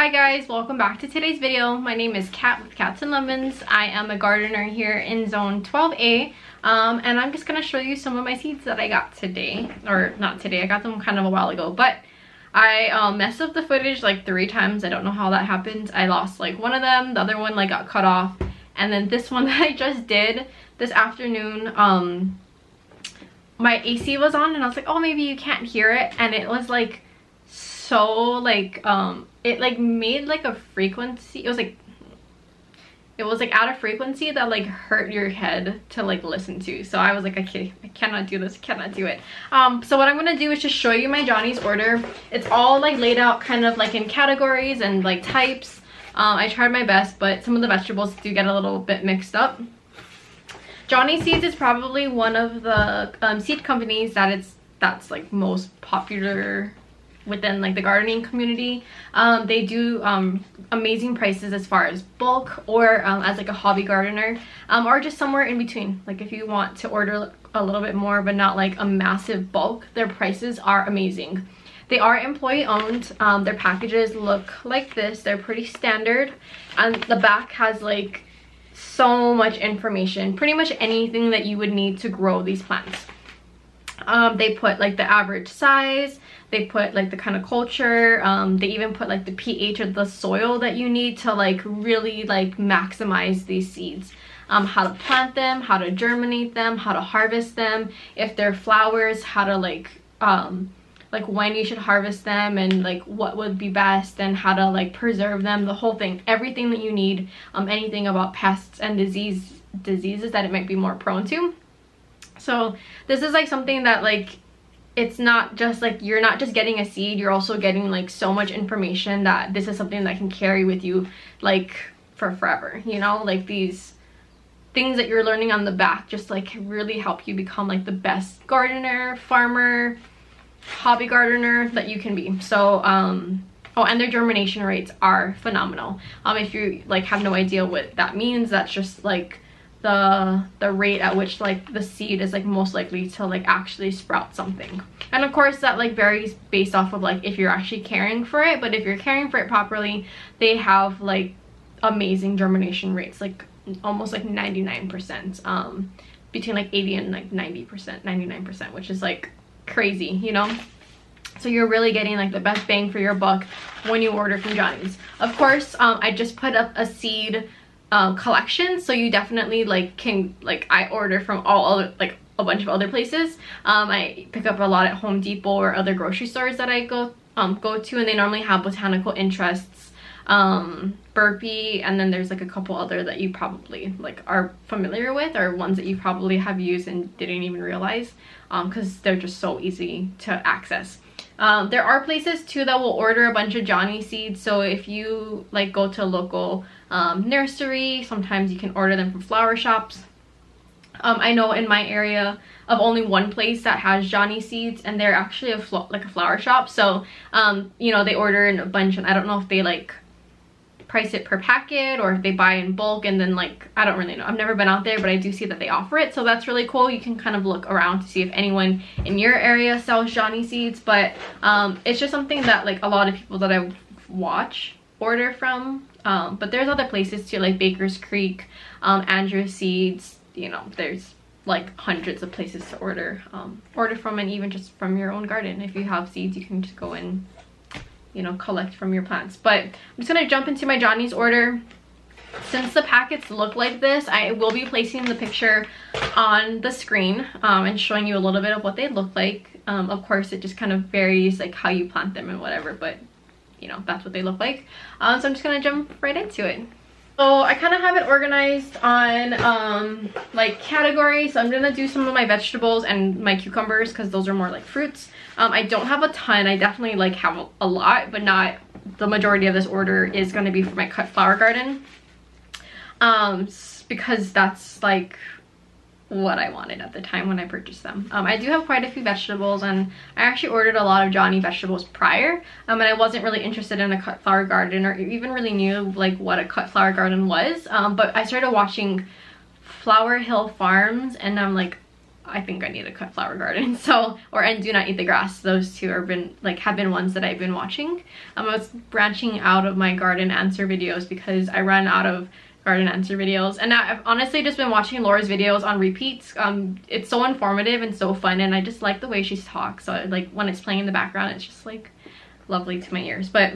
Hi guys, welcome back to today's video. My name is Kat with Cats and Lemons. I am a gardener here in zone 12A, and I'm just going to show you some of my seeds that I got today. Or not today, I got them kind of a while ago, but I messed up the footage like 3 times. I don't know how that happened. I lost like one of them, the other one like got cut off, and then this one that I just did this afternoon, my AC was on and I was like, oh, maybe you can't hear it, and it was like so like it like made like a frequency. It was like at a frequency that like hurt your head to like listen to. So I was like, okay, I cannot do this, cannot do it. So what I'm gonna do is just show you my Johnny's order. It's all like laid out kind of like in categories and like types. I tried my best, but some of the vegetables do get a little bit mixed up. Johnny Seeds is probably one of the seed companies that's like most popular within like the gardening community. They do amazing prices as far as bulk or as like a hobby gardener, or just somewhere in between. Like if you want to order a little bit more but not like a massive bulk, their prices are amazing. They are employee owned. Their packages look like this. They're pretty standard, and the back has like so much information, pretty much anything that you would need to grow these plants. They put like the average size, they put like the kind of culture, they even put like the pH of the soil that you need to like really like maximize these seeds. How to plant them, how to germinate them, how to harvest them, if they're flowers, how to like when you should harvest them, and like what would be best, and how to like preserve them, the whole thing, everything that you need, anything about pests and diseases that it might be more prone to. So this is like something that like, it's not just like, you're not just getting a seed, you're also getting like so much information that this is something that can carry with you like for forever, you know. Like these things that you're learning on the back just like really help you become like the best gardener, farmer, hobby gardener that you can be. So oh, and their germination rates are phenomenal. If you like have no idea what that means, that's just like the rate at which like the seed is like most likely to like actually sprout something. And of course that like varies based off of like if you're actually caring for it, but if you're caring for it properly, they have like amazing germination rates, like almost like 99%, between like 80 and like 90%, 99%, which is like crazy, you know. So you're really getting like the best bang for your buck when you order from Johnny's. Of course, I just put up a seed collection, so you definitely like can like, I order from all other like a bunch of other places. I pick up a lot at Home Depot or other grocery stores that I go to, and they normally have botanical interests, burpee, and then there's like a couple other that you probably like are familiar with, or ones that you probably have used and didn't even realize, because they're just so easy to access. There are places too that will order a bunch of Johnny seeds, so if you like go to a local nursery, sometimes you can order them from flower shops. I know in my area of only one place that has Johnny seeds, and they're actually a flower shop, so you know, they order in a bunch, and I don't know if they like price it per packet or if they buy in bulk, and then like, I don't really know, I've never been out there, but I do see that they offer it, so that's really cool. You can kind of look around to see if anyone in your area sells Johnny seeds, but it's just something that like a lot of people that I watch order from, but there's other places too, like Baker's Creek, Andrew Seeds, you know, there's like hundreds of places to order from, and even just from your own garden. If you have seeds, you can just go and, you know, collect from your plants. But I'm just gonna jump into my Johnny's order. Since the packets look like this, I will be placing the picture on the screen and showing you a little bit of what they look like. Of course, it just kind of varies like how you plant them and whatever, but you know, that's what they look like. So I'm just gonna jump right into it. So I kind of have it organized on like categories. So I'm gonna do some of my vegetables and my cucumbers because those are more like fruits. I don't have a ton. I definitely like have a lot, but not the majority of this order is going to be for my cut flower garden, because that's like what I wanted at the time when I purchased them. I do have quite a few vegetables, and I actually ordered a lot of Johnny vegetables prior, and I wasn't really interested in a cut flower garden or even really knew like what a cut flower garden was, but I started watching Flower Hill Farms, and I'm like, I think I need a cut flower garden. So, and do not eat the grass. Those two have been ones that I've been watching. I was branching out of my garden answer videos because I ran out of garden answer videos, and I've honestly just been watching Laura's videos on repeats. It's so informative and so fun, and I just like the way she talks. So like when it's playing in the background, it's just like lovely to my ears. But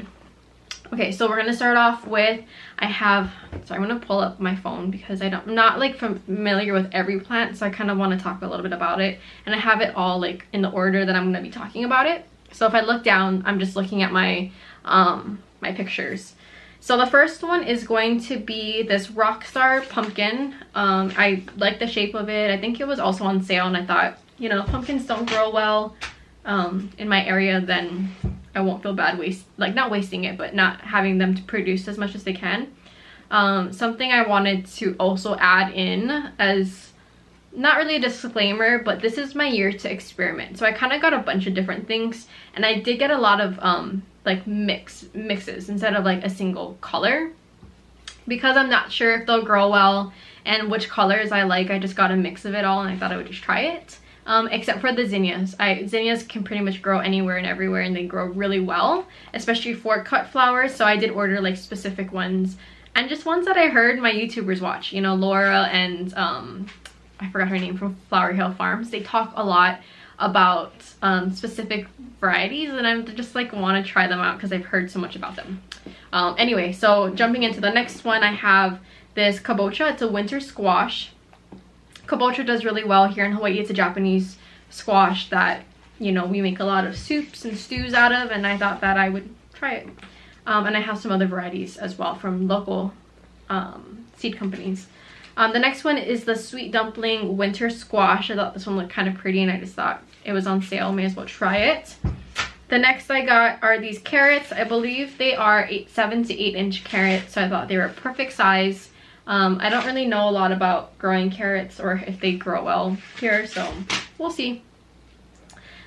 okay, so we're gonna start off with, I'm gonna pull up my phone because I'm not like familiar with every plant, so I kind of want to talk a little bit about it, and I have it all like in the order that I'm gonna be talking about it. So if I look down, I'm just looking at my my pictures. So the first one is going to be this Rockstar Pumpkin. I like the shape of it. I think it was also on sale, and I thought, you know, pumpkins don't grow well in my area, then I won't feel bad not wasting it, but not having them to produce as much as they can. Something I wanted to also add in as not really a disclaimer, but this is my year to experiment. So I kind of got a bunch of different things, and I did get a lot of like mixes instead of like a single color, because I'm not sure if they'll grow well and which colors I like. I just got a mix of it all, and I thought I would just try it. Except for the zinnias. Zinnias can pretty much grow anywhere and everywhere, and they grow really well, especially for cut flowers. So I did order like specific ones, and just ones that I heard my YouTubers watch. You know, Laura and I forgot her name, from Flower Hill Farms. They talk a lot about specific varieties, and I'm just like want to try them out because I've heard so much about them. Anyway, so jumping into the next one, I have this Kabocha. It's a winter squash. Kabocha does really well here in Hawaii. It's a Japanese squash that, you know, we make a lot of soups and stews out of, and I thought that I would try it. And I have some other varieties as well from local seed companies. The next one is the Sweet Dumpling Winter Squash. I thought this one looked kind of pretty, and I just thought it was on sale, may as well try it. The next I got are these carrots. I believe they are 7 to 8 inch carrots, so I thought they were perfect size. I don't really know a lot about growing carrots or if they grow well here, so we'll see.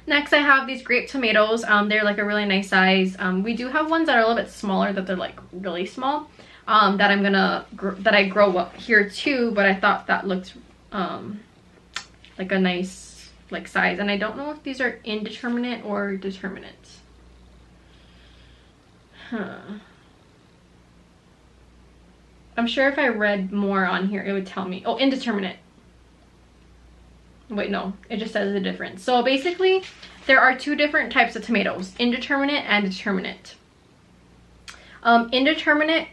Next I have these Grape Tomatoes. They're like a really nice size. We do have ones that are a little bit smaller, that they're like really small, that I grow up here too, but I thought that looked like a nice like size, and I don't know if these are Indeterminate or Determinate. I'm sure if I read more on here it would tell me. Oh, Indeterminate. Wait, no, it just says the difference. So basically there are two different types of tomatoes, Indeterminate and Determinate. Indeterminate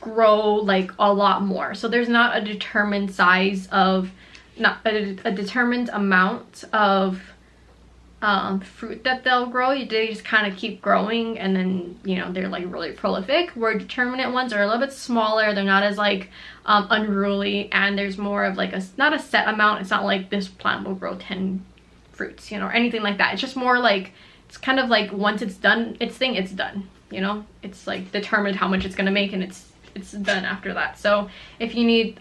grow like a lot more, so there's not a determined size of, not a determined amount of fruit that they'll grow. They just kind of keep growing, and then, you know, they're like really prolific, where Determinate ones are a little bit smaller. They're not as like unruly, and there's more of like not a set amount. It's not like this plant will grow 10 fruits, you know, or anything like that. It's just more like, it's kind of like once it's done its thing, it's done, you know. It's like determined how much it's gonna make, and it's done after that. So if you need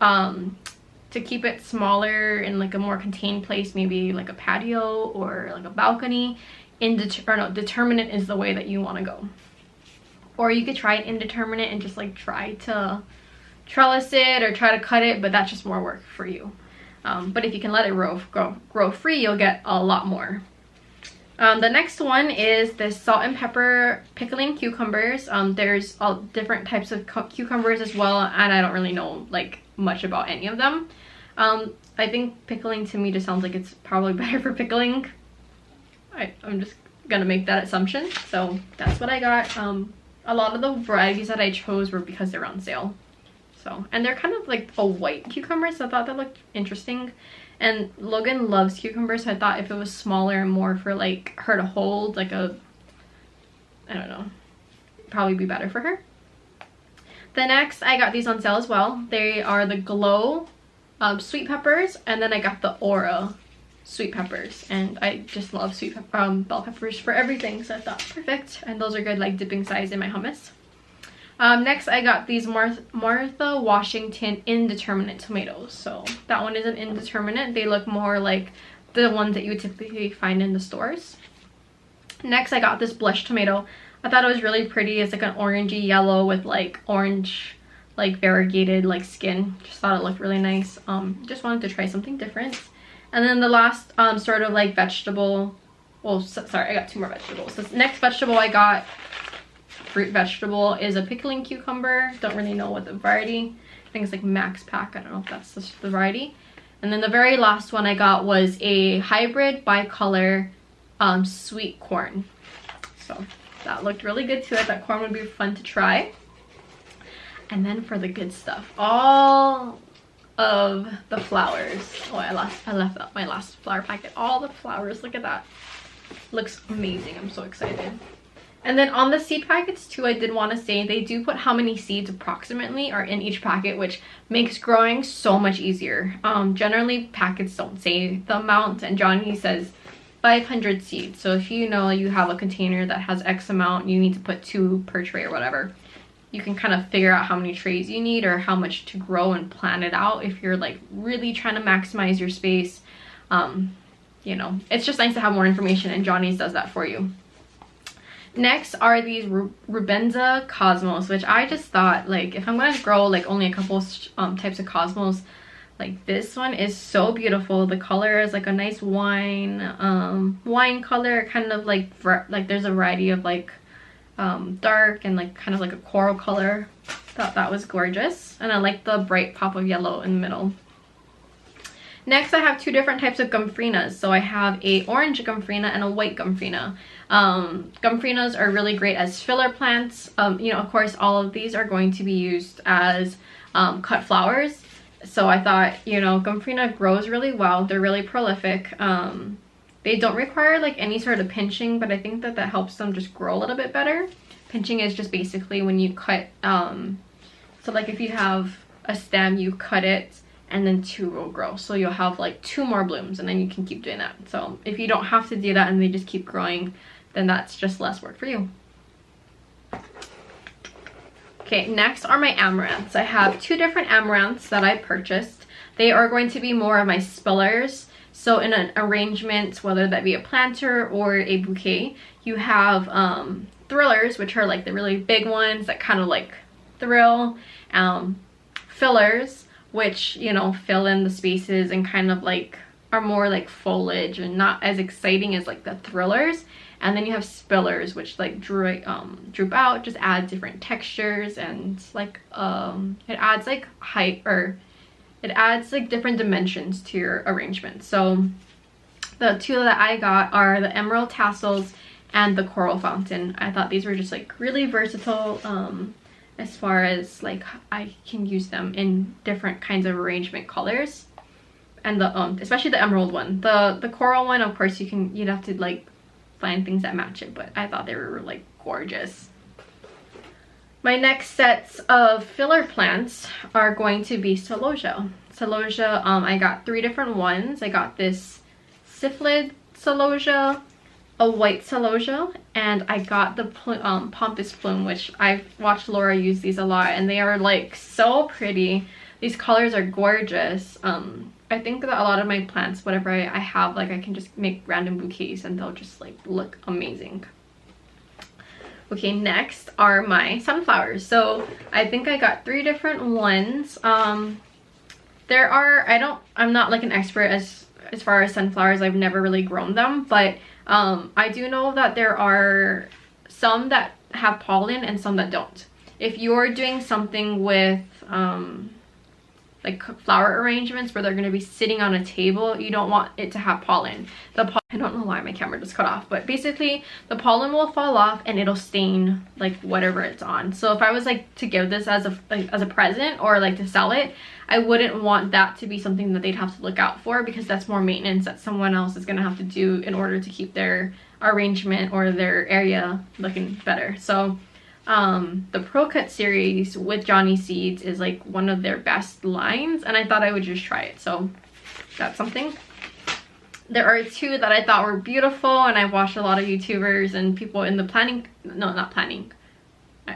to keep it smaller in like a more contained place, maybe like a patio or like a balcony, Determinate is the way that you want to go. Or you could try it Indeterminate and just like try to trellis it or try to cut it, but that's just more work for you. But if you can let it grow free, you'll get a lot more. The next one is this Salt and Pepper Pickling Cucumbers. There's all different types of cucumbers as well, and I don't really know like much about any of them. I think pickling to me just sounds like it's probably better for pickling. I'm just gonna make that assumption. So that's what I got. A lot of the varieties that I chose were because they're on sale. So, and they're kind of like a white cucumber, so I thought that looked interesting. And Logan loves cucumbers, so I thought if it was smaller and more for like her to hold, like a, I don't know, probably be better for her. The next, I got these on sale as well. They are the Glow sweet peppers, and then I got the Aura sweet peppers, and I just love sweet bell peppers for everything, so I thought perfect. And those are good like dipping size in my hummus. Next I got these Martha Washington Indeterminate tomatoes. So that one is an Indeterminate. They look more like the ones that you would typically find in the stores. Next I got this blush tomato. I thought it was really pretty. It's like an orangey yellow with like orange like variegated like skin. Just thought it looked really nice. Just wanted to try something different. And then the last sort of like vegetable, well, sorry, I got 2 more vegetables. This next vegetable I got, fruit vegetable, is a pickling cucumber. Don't really know what the variety. I think it's like Max Pack. I don't know if that's the variety. And then the very last one I got was a hybrid bicolor sweet corn. So that looked really good too. I thought corn would be fun to try. And then for the good stuff, all of the flowers. Oh, I left out my last flower packet. All the flowers, look at that. Looks amazing. I'm so excited. And then on the seed packets too, I did want to say they do put how many seeds approximately are in each packet, which makes growing so much easier. Generally packets don't say the amount, and Johnny says 500 seeds. So if you know you have a container that has X amount, you need to put 2 per tray or whatever. You can kind of figure out how many trays you need or how much to grow and plan it out if you're like really trying to maximize your space. You know, it's just nice to have more information, and Johnny's does that for you. Next are these Rubenza Cosmos, which I just thought, like, if I'm going to grow like only a couple types of cosmos, like this one is so beautiful. The color is like a nice wine color, kind of like there's a variety of like dark and like kind of like a coral color. Thought that was gorgeous, and I like the bright pop of yellow in the middle. Next, I have 2 different types of gomphrenias. So I have a orange gomphrena and a white gomphrena. Gomphrenias are really great as filler plants. You know, of course, all of these are going to be used as cut flowers. So I thought, you know, gomphrena grows really well. They're really prolific. They don't require like any sort of pinching, but I think that helps them just grow a little bit better. Pinching is just basically when you cut, so like if you have a stem, you cut it, and then 2 will grow, so you'll have like 2 more blooms, and then you can keep doing that. So if you don't have to do that and they just keep growing, then that's just less work for you. Okay, next are my amaranths. I have 2 different amaranths that I purchased. They are going to be more of my spillers. So in an arrangement, whether that be a planter or a bouquet, you have thrillers, which are like the really big ones that kind of like thrill, fillers, which, you know, fill in the spaces and kind of like are more like foliage and not as exciting as like the thrillers. And then you have spillers, which like droop out, just add different textures, and like it adds like height, or it adds like different dimensions to your arrangement. So the 2 that I got are the Emerald Tassels and the Coral Fountain. I thought these were just like really versatile, as far as like I can use them in different kinds of arrangement colors. And the especially the emerald one. The coral one, of course, you'd have to like find things that match it, but I thought they were like gorgeous. My next sets of filler plants are going to be Celosia. Celosia, I got 3 different ones. I got this Cyphlid Celosia, a white Celosia, and I got the Pompous Plume, which I've watched Laura use these a lot, and they are like so pretty. These colors are gorgeous. I think that a lot of my plants, whatever I have, like I can just make random bouquets and they'll just like look amazing. Okay, next are my sunflowers. So I think I got 3 different ones. I'm not like an expert as far as sunflowers. I've never really grown them, but I do know that there are some that have pollen and some that don't. If you're doing something with like flower arrangements where they're going to be sitting on a table, you don't want it to have pollen. I don't know why my camera just cut off, but basically the pollen will fall off and it'll stain like whatever it's on. So if I was like to give this as a present or like to sell it, I wouldn't want that to be something that they'd have to look out for, because that's more maintenance that someone else is going to have to do in order to keep their arrangement or their area looking better. So the Pro Cut series with Johnny Seeds is like one of their best lines, and I thought I would just try it, so that's something. There are 2 that I thought were beautiful, and I've watched a lot of YouTubers and people in the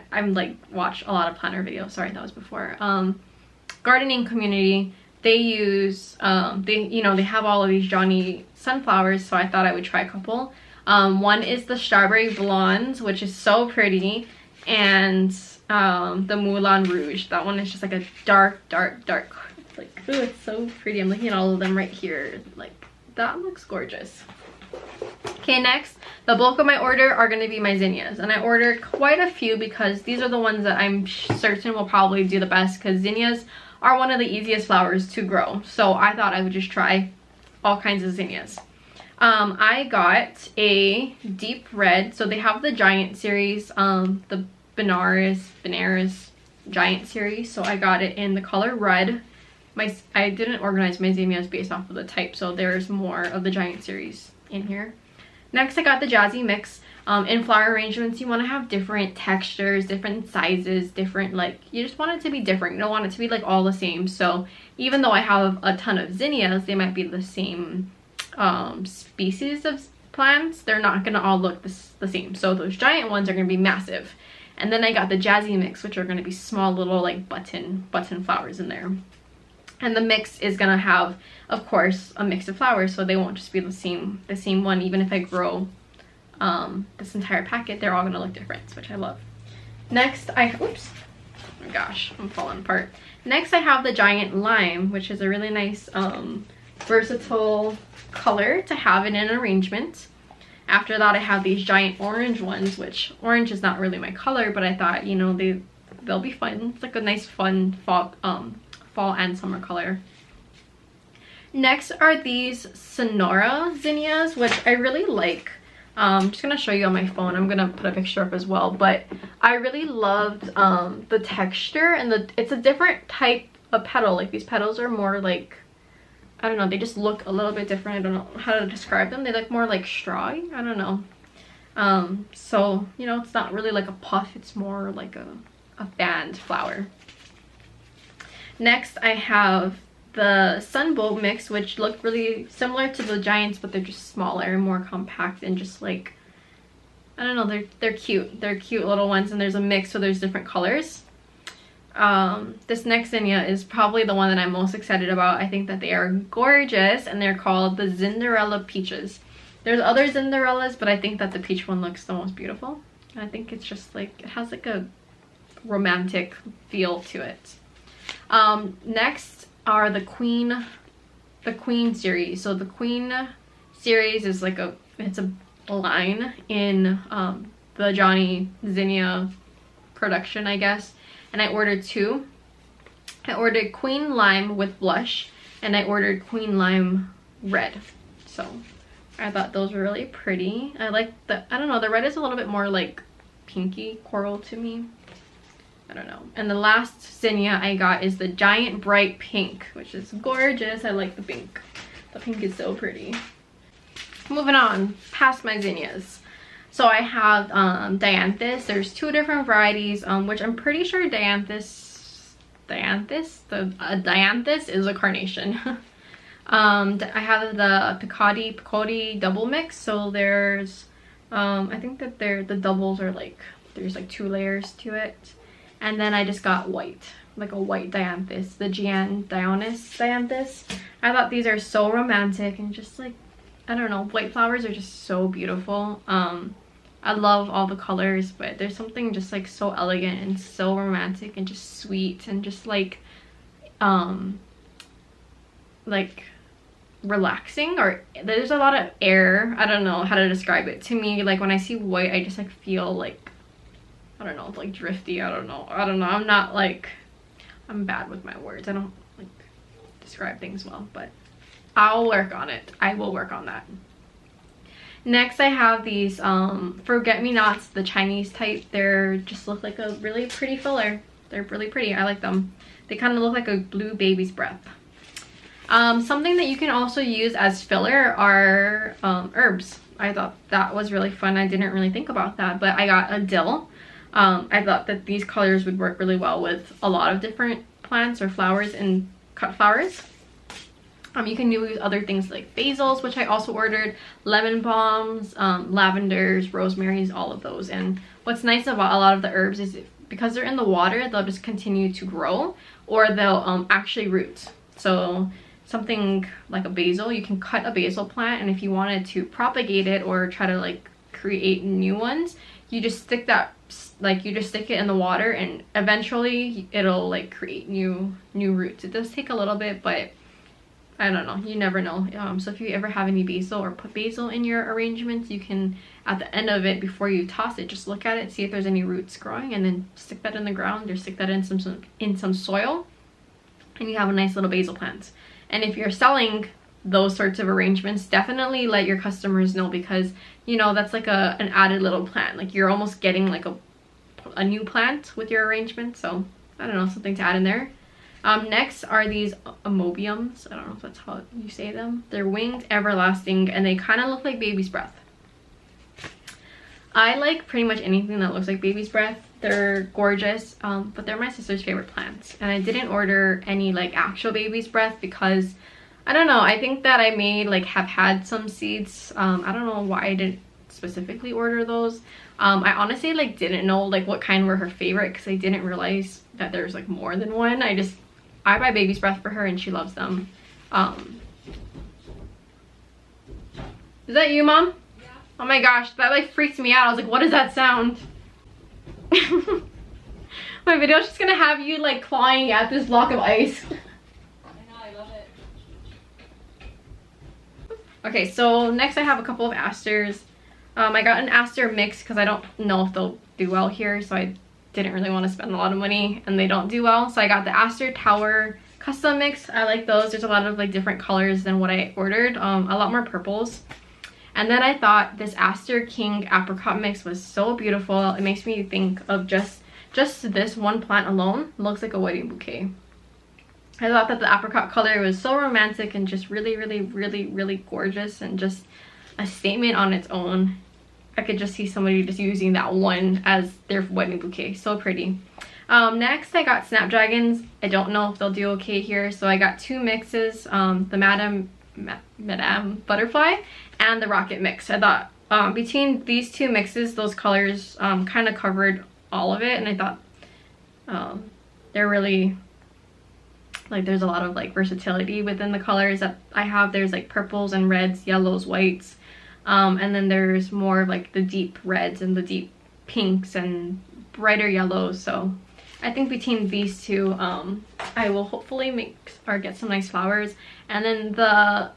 I'm like watched a lot of planner videos, sorry, that was before, gardening community. They use they have all of these Johnny sunflowers, so I thought I would try a couple. One is the Strawberry Blondes, which is so pretty, and the Moulin Rouge. That one is just like a dark, like, ooh, it's so pretty. I'm looking at all of them right here. Like, that looks gorgeous. Okay, next, the bulk of my order are going to be my zinnias, and I ordered quite a few because these are the ones that I'm certain will probably do the best, because zinnias are one of the easiest flowers to grow. So I thought I would just try all kinds of zinnias. I got a deep red, so they have the giant series, the Benares giant series, so I got it in the color red. I didn't organize my zinnias based off of the type, so there's more of the giant series in here. Next, I got the Jazzy mix. In flower arrangements, you want to have different textures, different sizes, different, like, you just want it to be different. You don't want it to be like all the same. So even though I have a ton of zinnias, they might be the same species of plants. They're not going to all look the same. So those giant ones are going to be massive. And then I got the Jazzy mix, which are going to be small little like button flowers in there. And the mix is going to have, of course, a mix of flowers, so they won't just be the same one. Even if I grow this entire packet, they're all going to look different, which I love. Next, oops, oh my gosh, I'm falling apart. Next, I have the giant lime, which is a really nice versatile color to have in an arrangement. After that, I have these giant orange ones, which orange is not really my color, but I thought, you know, they'll be fun. It's like a nice fun fall and summer color. Next are these Sonora Zinnias, which I really like. I'm just gonna show you on my phone. I'm gonna put a picture up as well, but I really loved the texture, and it's a different type of petal. Like, these petals are more like, I don't know, they just look a little bit different. I don't know how to describe them. They look more like strawy. I don't know. So, you know, it's not really like a puff. It's more like a band flower. Next, I have the Sunbull mix, which look really similar to the giants, but they're just smaller and more compact, and just like, I don't know, they're cute. They're cute little ones, and there's a mix, so there's different colors. This next zinnia is probably the one that I'm most excited about. I think that they are gorgeous, and they're called the Cinderella Peaches. There's other Cinderellas, but I think that the peach one looks the most beautiful. I think it's just like, it has like a romantic feel to it. Next are the Queen series. So the Queen series is like it's a line in the Johnny Zinnia production, I guess. And I ordered two. I ordered Queen Lime with blush, and I ordered Queen Lime red. So I thought those were really pretty. I like I don't know, the red is a little bit more like pinky coral to me. I don't know. And the last zinnia I got is the giant bright pink, which is gorgeous. I like the pink. The pink is so pretty. Moving on past my zinnias. So I have Dianthus. There's two different varieties, which I'm pretty sure Dianthus is a carnation. I have the Picotti double mix. So there's, I think that the doubles are like, there's like 2 layers to it. And then I just got white, like a white Dianthus, the Dianthus. I thought these are so romantic, and just like, I don't know, white flowers are just so beautiful. I love all the colors, but there's something just like so elegant and so romantic and just sweet and just like relaxing, or there's a lot of air. I don't know how to describe it. To me, like when I see white, I just like feel like, I don't know, like drifty. I don't know. I'm not like, I'm bad with my words. I don't like describe things well, but I'll work on it. I will work on that. Next, I have these forget-me-nots, the Chinese type. They're just look like a really pretty filler. They're really pretty. I like them. They kind of look like a blue baby's breath. Something that you can also use as filler are herbs. I thought that was really fun. I didn't really think about that, but I got a dill. I thought that these colors would work really well with a lot of different plants or flowers and cut flowers. You can use other things like basils, which I also ordered, lemon balms, lavenders, rosemaries, all of those. And what's nice about a lot of the herbs is because they're in the water, they'll just continue to grow, or they'll actually root. So something like a basil, you can cut a basil plant, and if you wanted to propagate it or try to like create new ones, you just stick that, like you just stick it in the water, and eventually it'll like create new roots. It does take a little bit, but I don't know, you never know. So if you ever have any basil or put basil in your arrangements, you can, at the end of it, before you toss it, just look at it, see if there's any roots growing, and then stick that in the ground or stick that in some soil, and you have a nice little basil plant. And if you're selling those sorts of arrangements, definitely let your customers know, because you know that's like an added little plant. Like you're almost getting like a new plant with your arrangement. So I don't know, something to add in there. Next are these amobiums. I don't know if that's how you say them. They're winged everlasting, and they kind of look like baby's breath. I like pretty much anything that looks like baby's breath. They're gorgeous, but they're my sister's favorite plants. And I didn't order any like actual baby's breath because I don't know, I think that I may like have had some seeds. I don't know why I didn't specifically order those. I honestly like didn't know like what kind were her favorite, because I didn't realize that there's like more than one. I buy baby's breath for her and she loves them. Is that you, Mom? Yeah. Oh my gosh, that like freaked me out. I was like, what is that sound? My video's just gonna have you like clawing at this block of ice. Okay, so next I have a couple of asters. I got an aster mix because I don't know if they'll do well here, so I didn't really want to spend a lot of money and they don't do well. So I got the Aster Tower custom mix. I like those. There's a lot of like different colors than what I ordered, a lot more purples. And then I thought this Aster King apricot mix was so beautiful. It makes me think of just this one plant alone looks like a wedding bouquet. I thought that the apricot color was so romantic and just really, really, really, really gorgeous, and just a statement on its own. I could just see somebody just using that one as their wedding bouquet. So pretty. Next I got Snapdragons. I don't know if they'll do okay here, so I got two mixes, the Madame Butterfly and the Rocket mix. I thought between these two mixes, those colors kind of covered all of it, and I thought they're really like, there's a lot of like versatility within the colors that I have. There's like purples and reds, yellows, whites, and then there's more of like the deep reds and the deep pinks and brighter yellows. So I think between these two, I will hopefully make or get some nice flowers. And then the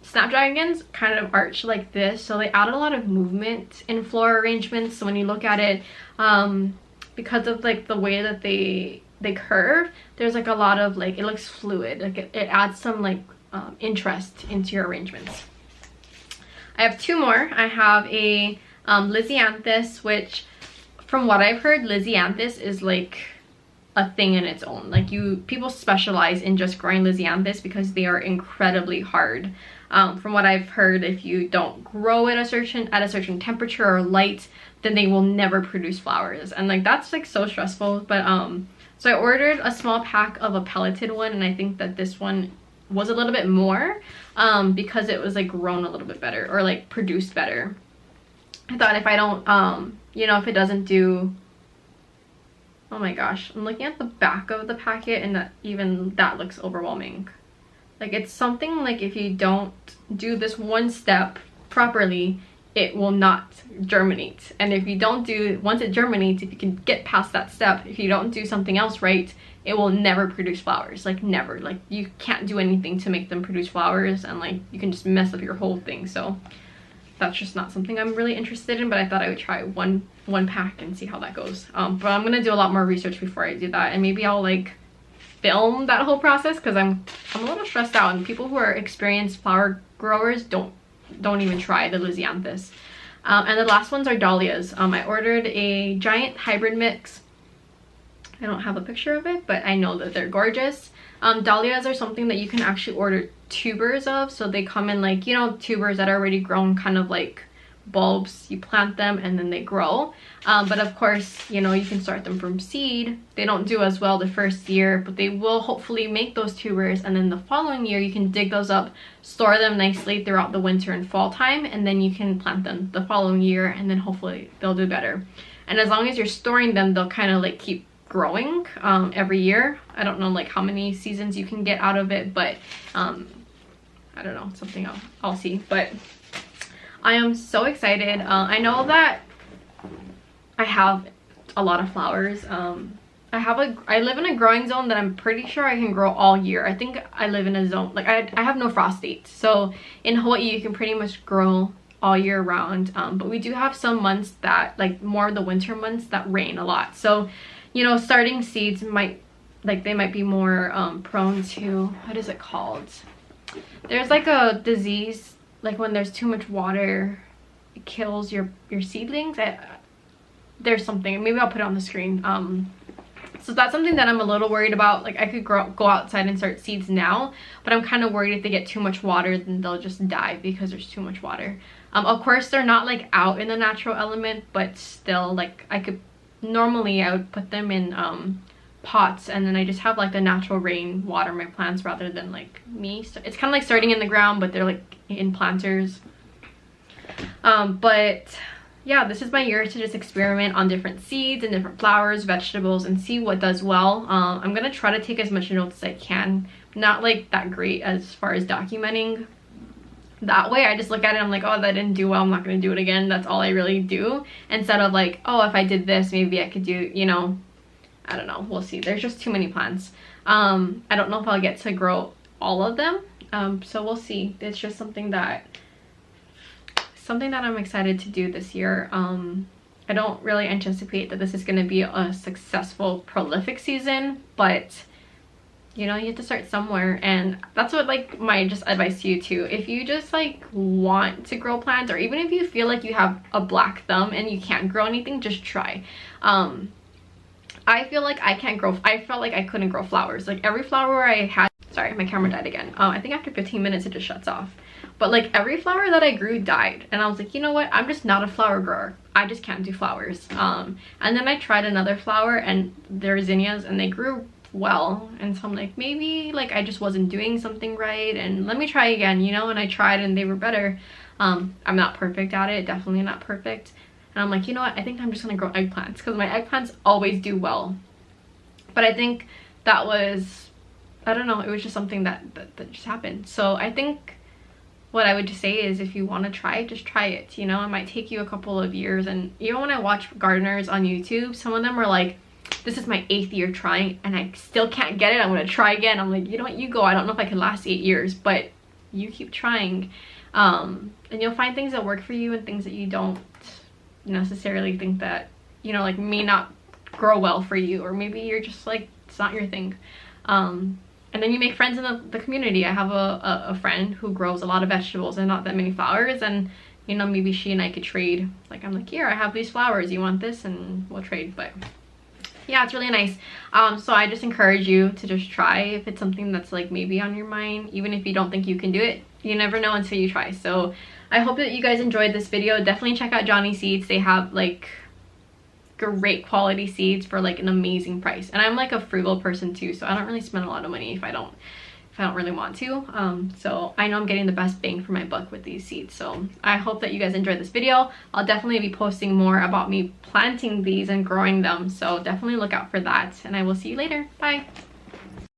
Snapdragons kind of arch like this, so they add a lot of movement in floral arrangements. So when you look at it, because of like the way that they curve, there's like a lot of like, it looks fluid, like it adds some like interest into your arrangements. I have two more. I have a Lizzyanthus, which from what I've heard, Lizzyanthus is like a thing in its own. Like people specialize in just growing Lizzyanthus because they are incredibly hard. From what I've heard, if you don't grow at a certain temperature or light, then they will never produce flowers, and like that's like so stressful. But so I ordered a small pack of a pelleted one, and I think that this one was a little bit more because it was like grown a little bit better, or like produced better. I thought if I don't you know, if it doesn't do, oh my gosh, I'm looking at the back of the packet and even that looks overwhelming. Like it's something like if you don't do this one step properly, it will not germinate. And if you don't do, once it germinates, if you can get past that step, if you don't do something else right, it will never produce flowers. Like never. Like you can't do anything to make them produce flowers, and like you can just mess up your whole thing. So that's just not something I'm really interested in, but I thought I would try one pack and see how that goes. But I'm gonna do a lot more research before I do that, and maybe I'll like film that whole process, because I'm a little stressed out, and people who are experienced flower growers don't even try the Lizzyanthus. And the last ones are Dahlias. I ordered a giant hybrid mix. I don't have a picture of it, but I know that they're gorgeous. Dahlias are something that you can actually order tubers of, so they come in like, you know, tubers that are already grown, kind of like bulbs. You plant them and then they grow, but of course, you know, you can start them from seed. They don't do as well the first year, but they will hopefully make those tubers, and then the following year you can dig those up, store them nicely throughout the winter and fall time, and then you can plant them the following year, and then hopefully they'll do better. And as long as you're storing them, they'll kind of like keep growing every year. I don't know like how many seasons you can get out of it, but I don't know, something I'll see. But I am so excited. I know that I have a lot of flowers I live in a growing zone that I'm pretty sure I can grow all year. I think I live in a zone, like I have no frost dates. So in Hawaii, you can pretty much grow all year round. But we do have some months that, like more of the winter months, that rain a lot. So, you know, starting seeds might, like they might be more prone to, what is it called? There's like a disease, like when there's too much water, it kills your seedlings. There's something, maybe I'll put it on the screen. So that's something that I'm a little worried about. Like I could go outside and start seeds now, but I'm kind of worried if they get too much water, then they'll just die because there's too much water. Of course, they're not like out in the natural element, but still, like I would put them in pots, and then I just have like the natural rain water my plants rather than like me. So it's kind of like starting in the ground, but they're like in planters. But yeah, this is my year to just experiment on different seeds and different flowers, vegetables, and see what does well. I'm gonna try to take as much notes as I can. Not like that great as far as documenting. That way I just look at it, I'm like, oh, that didn't do well, I'm not gonna do it again. That's all I really do, instead of like, oh, if I did this, maybe I could do, you know, I don't know, we'll see. There's just too many plants. I don't know if I'll get to grow all of them, so we'll see. It's just something that I'm excited to do this year. I don't really anticipate that this is going to be a successful, prolific season, but you know, you have to start somewhere, and that's what like my just advice to you too. If you just like want to grow plants, or even if you feel like you have a black thumb and you can't grow anything, just try. I feel like I felt like I couldn't grow flowers. Like every flower I had, sorry, my camera died again. I think after 15 minutes it just shuts off. But like every flower that I grew died, and I was like, you know what, I'm just not a flower grower. I just can't do flowers. And then I tried another flower, and they're zinnias, and they grew well, and so I'm like, maybe like I just wasn't doing something right, and let me try again, you know. And I tried and they were better. I'm not perfect at it, definitely not perfect. And I'm like, you know what, I think I'm just gonna grow eggplants, because my eggplants always do well. But I think that was, I don't know, it was just something that just happened. So I think what I would just say is, if you want to try it, just try it. You know, it might take you a couple of years. And even when I watch gardeners on YouTube, some of them are like, this is my 8th year trying and I still can't get it, I'm gonna try again. I'm like, you know what, you go. I don't know if I can last 8 years, but you keep trying, and you'll find things that work for you and things that you don't necessarily think that, you know, like may not grow well for you, or maybe you're just like, it's not your thing. And then you make friends in the community. I have a friend who grows a lot of vegetables and not that many flowers, and you know, maybe she and I could trade. Like, I'm like, here, I have these flowers, you want this? And we'll trade. But yeah, it's really nice. So I just encourage you to just try if it's something that's like maybe on your mind. Even if you don't think you can do it, you never know until you try. So I hope that you guys enjoyed this video. Definitely check out Johnny Seeds. They have like great quality seeds for like an amazing price. And I'm like a frugal person too, so I don't really spend a lot of money if I don't really want to. So I know I'm getting the best bang for my buck with these seeds. So I hope that you guys enjoyed this video. I'll definitely be posting more about me planting these and growing them, so definitely look out for that, and I will see you later. Bye.